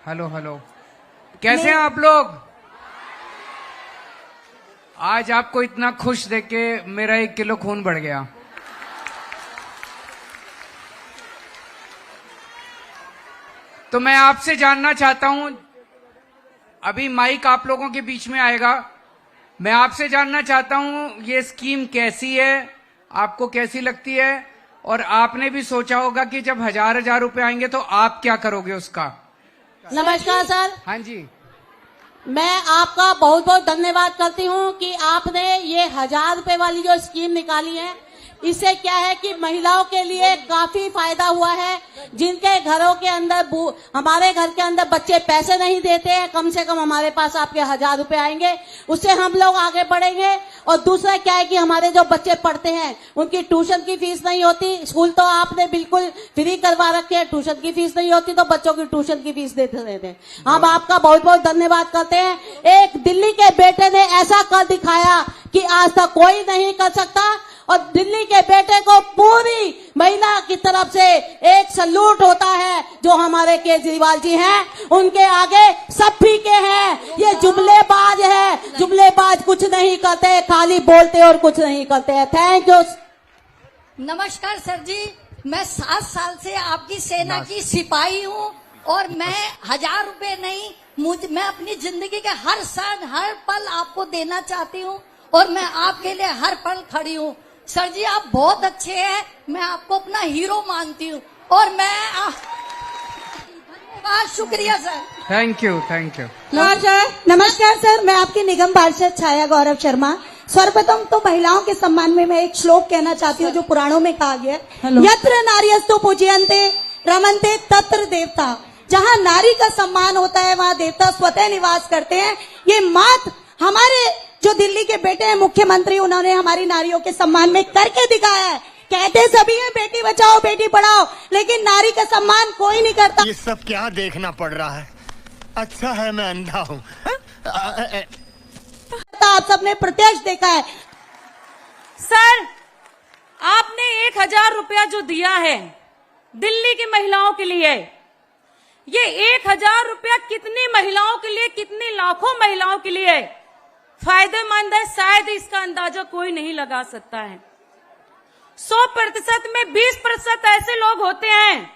Hello hello, कैसे हैं आप लोग? आज आपको इतना खुश देख के मेरा 1 किलो खून बढ़ गया। तो मैं आपसे जानना चाहता हूं, अभी माइक आप लोगों के बीच में आएगा। मैं आपसे जानना चाहता हूं ये स्कीम कैसी है, आपको कैसी लगती है, और आपने भी सोचा होगा कि जब 1000 रुपए आएंगे तो आप क्या करोगे उसका। नमस्कार सर। हाँ जी, मैं आपका बहुत बहुत धन्यवाद करती हूँ कि आपने ये 1000 रुपए वाली जो स्कीम निकाली है, इससे क्या है कि महिलाओं के लिए काफी फायदा हुआ है। जिनके घरों के अंदर हमारे घर के अंदर बच्चे पैसे नहीं देते हैं, कम से कम हमारे पास आपके 1000 रुपए आएंगे, उससे हम लोग आगे बढ़ेंगे। और दूसरा क्या है कि हमारे जो बच्चे पढ़ते हैं उनकी ट्यूशन की फीस नहीं होती। स्कूल तो आपने बिल्कुल फ्री करवा रखे है, ट्यूशन की फीस नहीं होती, तो बच्चों की ट्यूशन की फीस देते रहते हैं। हम आपका बहुत बहुत धन्यवाद करते हैं। एक दिल्ली के बेटे ने ऐसा कर दिखाया कि आज तक कोई नहीं कर सकता, और दिल्ली के बेटे को पूरी महिला की तरफ से एक सल्यूट होता है। जो हमारे केजरीवाल जी हैं उनके आगे सब फीके हैं। ये जुमलेबाज है, जुमलेबाज कुछ नहीं करते, खाली बोलते और कुछ नहीं करते हैं। Thank you. नमस्कार सर जी, मैं 7 साल से आपकी सेना की सिपाही हूँ, और मैं 1000 रुपए नहीं, मैं अपनी जिंदगी के हर साल हर पल आपको देना चाहती हूँ, और मैं आपके लिए हर पल खड़ी हूँ। सर जी आप बहुत अच्छे हैं, मैं आपको अपना हीरो मानती हूँ, और मैं धन्यवाद, शुक्रिया sir. Thank you thank you. नमस्कार सर, मैं आपकी निगम पार्षद छाया गौरव शर्मा। सर्वप्रथम तो महिलाओं के सम्मान में मैं एक श्लोक कहना चाहती हूँ जो पुराणों में कहा गया है, यत्र नार्यस्तु पूजयन्ते रमन्ते तत्र देवता। जहाँ नारी का सम्मान होता है वहाँ देवता स्वतः निवास करते हैं। ये मात हमारे जो दिल्ली के बेटे हैं मुख्यमंत्री, उन्होंने हमारी नारियों के सम्मान में करके दिखाया है। कहते सभी है बेटी बचाओ बेटी पढ़ाओ, लेकिन नारी का सम्मान कोई नहीं करता। ये सब क्या देखना पड़ रहा है? अच्छा है मैं अंधा हूँ। आप सबने प्रत्यक्ष देखा है। सर आपने 1000 रुपया जो दिया है दिल्ली की महिलाओं के लिए, ये 1000 रुपया कितनी महिलाओं के लिए, कितनी लाखों महिलाओं के लिए फायदेमंद है, शायद इसका अंदाजा कोई नहीं लगा सकता है। 100% में 20% ऐसे लोग होते हैं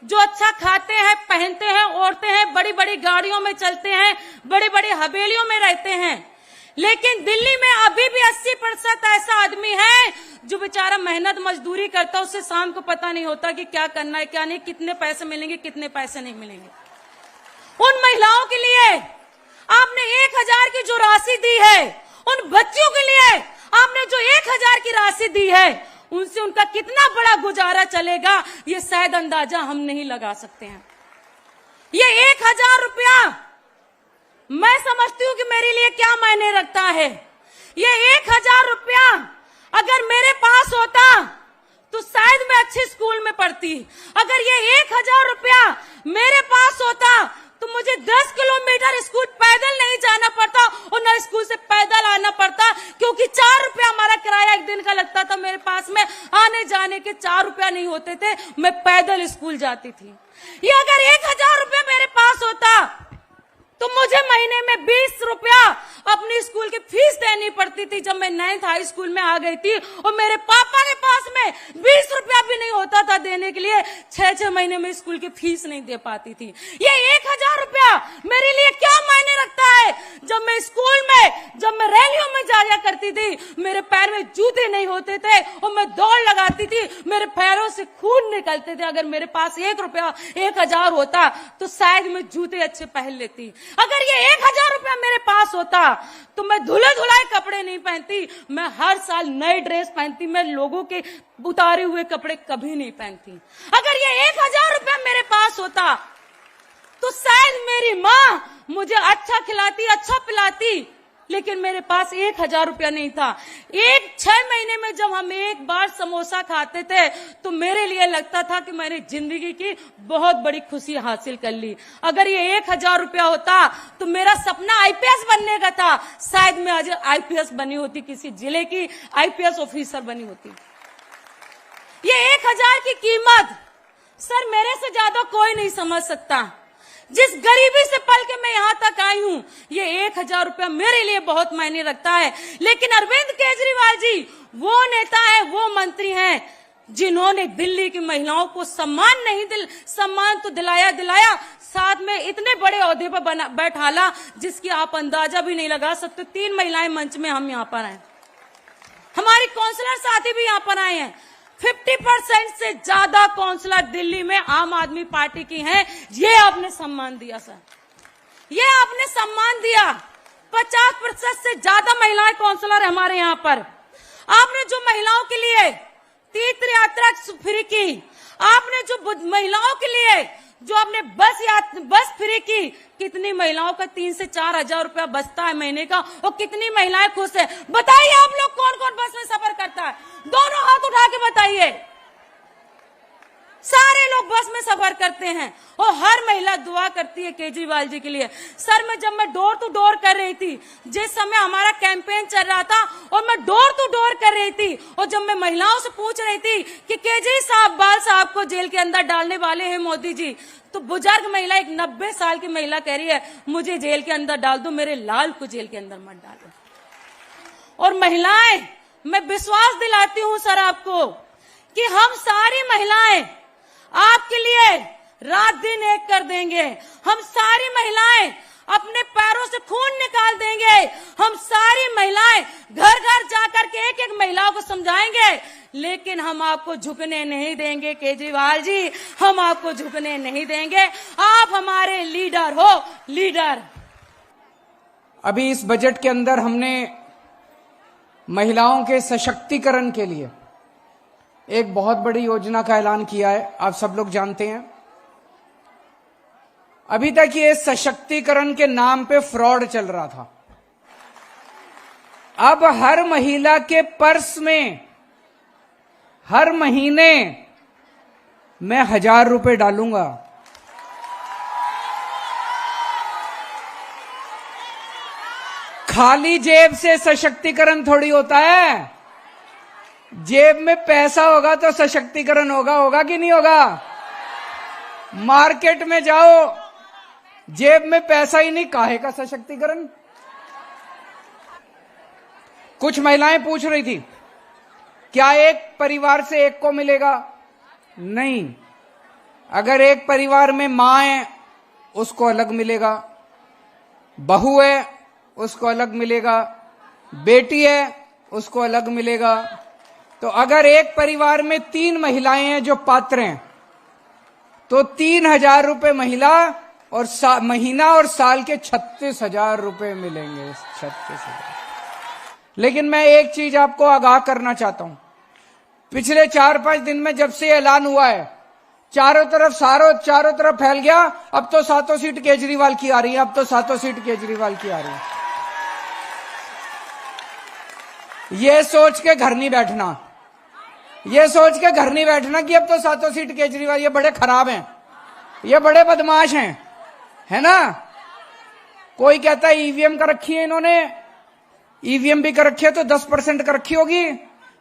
जो अच्छा खाते हैं, पहनते हैं, ओढ़ते हैं, बड़ी बड़ी गाड़ियों में चलते हैं, बड़ी बड़ी हवेलियों में रहते हैं। लेकिन दिल्ली में अभी भी 80% ऐसा आदमी है जो बेचारा मेहनत मजदूरी करता है, उससे शाम को पता नहीं होता कि क्या करना है क्या नहीं, कितने पैसे मिलेंगे कितने पैसे नहीं मिलेंगे। उन महिलाओं के लिए आपने 1000 की जो राशि दी है, उन बच्चियों के लिए आपने जो 1000 की राशि दी है, उनसे उनका कितना बड़ा गुजारा चलेगा ये शायद अंदाजा हम नहीं लगा सकते हैं। ये 1000 रुपया मैं समझती हूँ कि मेरे लिए क्या मायने रखता है। ये 1000 रुपया अगर मेरे पास होता तो शायद मैं अच्छे स्कूल में पढ़ती। अगर ये 1000 रुपया मेरे पास होता तो मुझे 10 किलोमीटर स्कूल पैदल नहीं जाना पड़ता, और न स्कूल से पैदल आना पड़ता, क्योंकि 4 रुपया हमारा किराया एक दिन का लगता था। मेरे पास में आने जाने के 4 रुपया नहीं होते थे, मैं पैदल स्कूल जाती थी। ये अगर 1000 रुपया मेरे पास होता तो मुझे महीने में 20 रुपया अपनी स्कूल की फीस देनी पड़ती थी। जब मैं 9th हाई स्कूल में आ गई थी और मेरे पापा के पास में 20 रुपया भी नहीं होता था देने के लिए, 6-6 महीने में स्कूल की फीस नहीं दे पाती थी। ये 1000 रुपया मेरे लिए क्या मायने रखता है? जब मैं स्कूल में, जब मैं रैलियों में जाया करती थी, मेरे पैर में जूते नहीं होते थे और मैं दौड़ लगाती थी, मेरे पैरों से खून निकलते थे। अगर मेरे पास 1 रुपया 1000 होता तो शायद मैं जूते अच्छे पहन लेती। अगर ये 1000 रुपया मेरे पास होता तो मैं धुले धुलाए कपड़े नहीं पहनती, मैं हर साल नई ड्रेस पहनती, मैं लोगों के उतारे हुए कपड़े कभी नहीं पहनती। अगर ये 1000 रुपया मेरे पास होता तो शायद मेरी माँ मुझे अच्छा खिलाती, अच्छा पिलाती, लेकिन मेरे पास 1000 रुपया नहीं था। 6 महीने में जब हम एक बार समोसा खाते थे तो मेरे लिए लगता था कि मैंने जिंदगी की बहुत बड़ी खुशी हासिल कर ली। अगर ये 1000 रुपया होता तो मेरा सपना आईपीएस बनने का था, शायद मैं आज आईपीएस बनी होती, किसी जिले की आईपीएस ऑफिसर बनी होती। ये 1000 की कीमत सर मेरे से ज्यादा कोई नहीं समझ सकता। जिस गरीबी से पल के मैं यहाँ तक आई हूँ, ये 1,000 रुपया मेरे लिए बहुत मायने रखता है। लेकिन अरविंद केजरीवाल जी वो नेता है, वो मंत्री हैं जिन्होंने दिल्ली की महिलाओं को सम्मान तो दिलाया, साथ में इतने बड़े ओहदे पर बैठाला जिसकी आप अंदाजा भी नहीं लगा सकते। 3 महिलाएं मंच में हम यहाँ पर हैं, हमारी काउंसलर साथी भी यहाँ पर आए हैं। 50% से ज्यादा काउंसलर दिल्ली में आम आदमी पार्टी की हैं। ये आपने सम्मान दिया सर, ये आपने सम्मान दिया। 50% से ज्यादा महिलाएं काउंसलर हमारे यहाँ पर। आपने जो महिलाओं के लिए तीर्थ यात्रा फ्री की, आपने जो महिलाओं के लिए जो आपने बस फ्री की, कितनी महिलाओं का 3 से 4 हजार रुपया बचता है महीने का, और कितनी महिलाएं खुश है? बताइए आप लोग कौन कौन बस में सफर करता है? दोनों हाथ उठा के बताइए। सारे लोग बस में सफर करते हैं और हर महिला दुआ करती है केजरीवाल जी के लिए। सर जब मैं डोर टू डोर कर रही थी, जिस समय हमारा कैंपेन चल रहा था और मैं डोर टू डोर कर रही थी, और जब मैं महिलाओं से पूछ रही थी कि केजरी साहब बाल साहब को जेल के अंदर डालने वाले हैं मोदी जी, तो बुजुर्ग महिला, एक 90 साल की महिला कह रही है मुझे जेल के अंदर डाल दो, मेरे लाल को जेल के अंदर मत डालो। और महिलाएं, मैं विश्वास दिलाती हूं सर आपको कि हम सारी महिलाएं आपके लिए रात दिन एक कर देंगे। हम सारी महिलाएं अपने पैरों से खून निकाल देंगे। हम सारी महिलाएं घर घर जाकर के एक एक महिलाओं को समझाएंगे, लेकिन हम आपको झुकने नहीं देंगे केजरीवाल जी, हम आपको झुकने नहीं देंगे। आप हमारे लीडर हो, लीडर। अभी इस बजट के अंदर हमने महिलाओं के सशक्तिकरण के लिए एक बहुत बड़ी योजना का ऐलान किया है, आप सब लोग जानते हैं। अभी तक ये सशक्तिकरण के नाम पे फ्रॉड चल रहा था। अब हर महिला के पर्स में हर महीने मैं 1,000 रुपए डालूंगा। खाली जेब से सशक्तिकरण थोड़ी होता है। जेब में पैसा होगा तो सशक्तिकरण होगा कि नहीं होगा? मार्केट में जाओ, जेब में पैसा ही नहीं, काहे का सशक्तिकरण? कुछ महिलाएं पूछ रही थी क्या एक परिवार से एक को मिलेगा? नहीं, अगर एक परिवार में मां है उसको अलग मिलेगा, बहू है उसको अलग मिलेगा, बेटी है उसको अलग मिलेगा। तो अगर एक परिवार में 3 महिलाएं हैं जो पात्र हैं तो 3,000 रुपए महिला और महीना और साल के 36,000 रुपए मिलेंगे। 36,000। लेकिन मैं एक चीज आपको आगाह करना चाहता हूं, पिछले 4-5 दिन में जब से ऐलान हुआ है चारों तरफ फैल गया, अब तो 7 सीट केजरीवाल की आ रही है, अब तो 7 सीट केजरीवाल की आ रही है। ये सोच के घर नहीं बैठना, ये सोच के घर नहीं बैठना कि अब तो 7 सीट केजरीवाल, ये बड़े खराब हैं, ये बड़े बदमाश हैं, है ना? कोई कहता है ईवीएम का रखी है इन्होंने, ईवीएम भी कर रखी है तो 10% कर रखी होगी,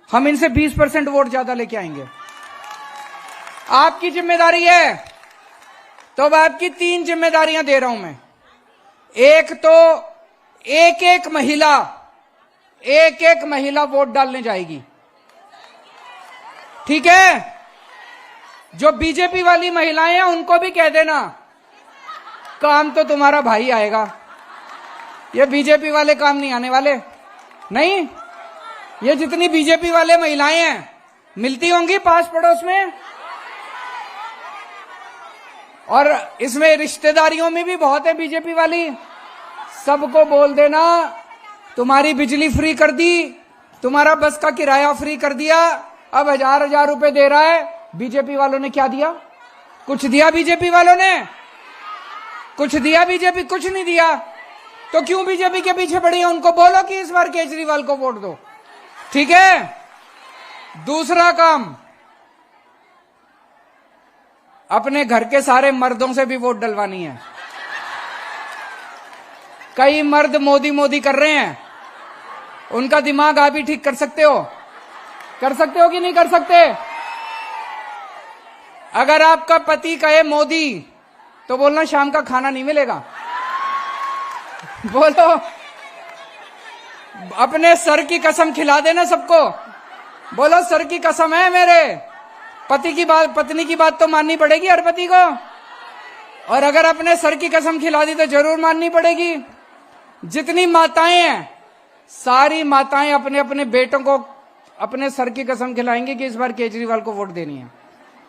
हम इनसे 20% वोट ज्यादा लेके आएंगे। आपकी जिम्मेदारी है, तो अब आपकी 3 जिम्मेदारियां दे रहा हूं मैं। एक तो एक एक महिला वोट डालने जाएगी, ठीक है? जो बीजेपी वाली महिलाएं हैं उनको भी कह देना काम तो तुम्हारा भाई आएगा, ये बीजेपी वाले काम नहीं आने वाले। नहीं, ये जितनी बीजेपी वाले महिलाएं हैं मिलती होंगी पास पड़ोस में, और इसमें रिश्तेदारियों में भी बहुत है बीजेपी वाली। सबको बोल देना तुम्हारी बिजली फ्री कर दी, तुम्हारा बस का किराया फ्री कर दिया, अब 1,000 रुपए दे रहा है। बीजेपी वालों ने क्या दिया? कुछ दिया बीजेपी वालों ने? कुछ दिया बीजेपी? कुछ नहीं दिया। तो क्यों बीजेपी के पीछे पड़ी है? उनको बोलो कि इस बार केजरीवाल को वोट दो, ठीक है? दूसरा काम, अपने घर के सारे मर्दों से भी वोट डलवानी है। कई मर्द मोदी मोदी कर रहे हैं, उनका दिमाग आप ही ठीक कर सकते हो कि नहीं कर सकते? अगर आपका पति कहे मोदी तो बोलना शाम का खाना नहीं मिलेगा। बोलो, अपने सर की कसम खिला देना सबको। बोलो, सर की कसम है मेरे। पत्नी की बात तो माननी पड़ेगी हर पति को, और अगर अपने सर की कसम खिला दी तो जरूर माननी पड़ेगी। जितनी माताएं हैं, सारी माताएं अपने अपने बेटों को अपने सर की कसम खिलाएंगी कि इस बार केजरीवाल को वोट देनी है।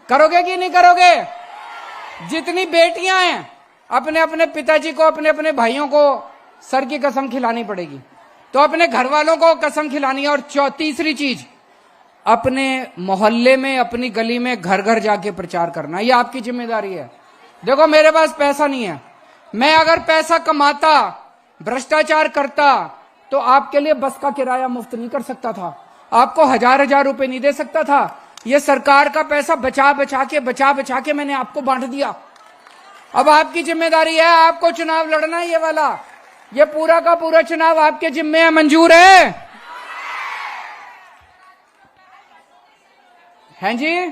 करोगे कि नहीं करोगे? जितनी बेटियां हैं, अपने अपने पिताजी को, अपने अपने भाइयों को सर की कसम खिलानी पड़ेगी। तो अपने घर वालों को कसम खिलानी है। और तीसरी चीज, अपने मोहल्ले में, अपनी गली में, घर घर जाके प्रचार करना, ये आपकी जिम्मेदारी है। देखो, मेरे पास पैसा नहीं है, मैं अगर पैसा कमाता, भ्रष्टाचार करता, तो आपके लिए बस का किराया मुफ्त नहीं कर सकता था, आपको हजार हजार रुपए नहीं दे सकता था। ये सरकार का पैसा बचा बचा के मैंने आपको बांट दिया। अब आपकी जिम्मेदारी है, आपको चुनाव लड़ना है। ये वाला, ये पूरा का पूरा चुनाव आपके जिम्मे है। मंजूर है? हैं जी?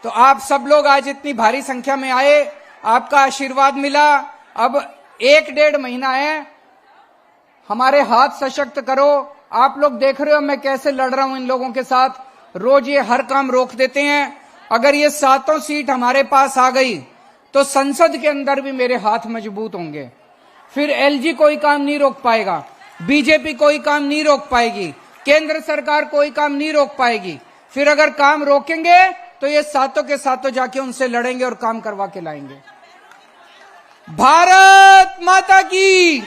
तो आप सब लोग आज इतनी भारी संख्या में आए, आपका आशीर्वाद मिला। अब 1-1.5 महीना है, हमारे हाथ सशक्त करो। आप लोग देख रहे हो मैं कैसे लड़ रहा हूं इन लोगों के साथ। रोज ये हर काम रोक देते हैं। अगर ये 7 सीट हमारे पास आ गई तो संसद के अंदर भी मेरे हाथ मजबूत होंगे। फिर एलजी कोई काम नहीं रोक पाएगा, बीजेपी कोई काम नहीं रोक पाएगी, केंद्र सरकार कोई काम नहीं रोक पाएगी। फिर अगर काम रोकेंगे तो ये 7 के 7 जाके उनसे लड़ेंगे और काम करवा के लाएंगे। भारत माता की।